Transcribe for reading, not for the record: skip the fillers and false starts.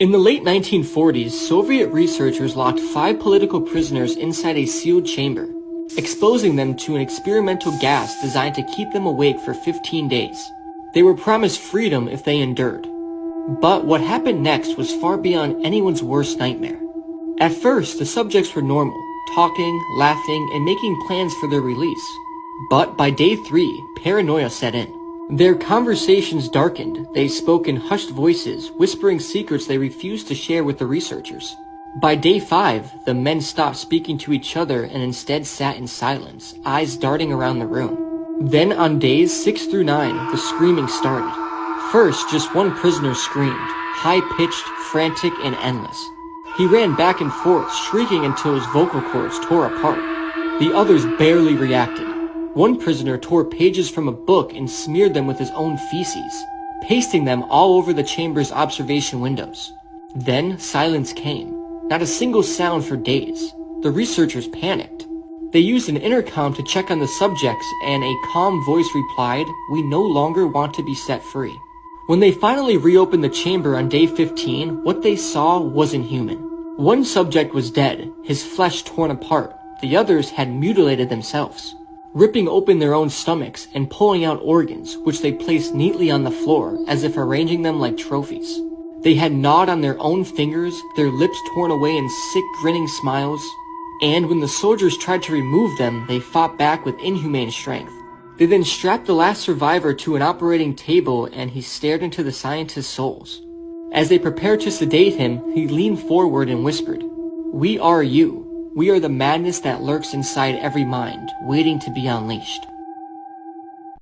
In the late 1940s, Soviet researchers locked 5 political prisoners inside a sealed chamber, exposing them to an experimental gas designed to keep them awake for 15 days. They were promised freedom if they endured. But what happened next was far beyond anyone's worst nightmare. At first, the subjects were normal, talking, laughing, and making plans for their release. But by day 3, paranoia set in. Their conversations darkened. They spoke in hushed voices, whispering secrets they refused to share with the researchers. By day 5, the men stopped speaking to each other and instead sat in silence, eyes darting around the room. Then on days 6 through 9, the screaming started. First, just one prisoner screamed, high-pitched, frantic, and endless. He ran back and forth, shrieking until his vocal cords tore apart. The others barely reacted. One prisoner tore pages from a book and smeared them with his own feces, pasting them all over the chamber's observation windows. Then silence came. Not a single sound for days. The researchers panicked. They used an intercom to check on the subjects, and a calm voice replied, "We no longer want to be set free." When they finally reopened the chamber on day 15, what they saw wasn't human. One subject was dead, his flesh torn apart. The others had mutilated themselves, ripping open their own stomachs and pulling out organs, which they placed neatly on the floor as if arranging them like trophies. They had gnawed on their own fingers, their lips torn away in sick, grinning smiles. And when the soldiers tried to remove them, they fought back with inhumane strength. They then strapped the last survivor to an operating table, and he stared into the scientist's souls. As they prepared to sedate him, he leaned forward and whispered, "We are you. We are the madness that lurks inside every mind, waiting to be unleashed."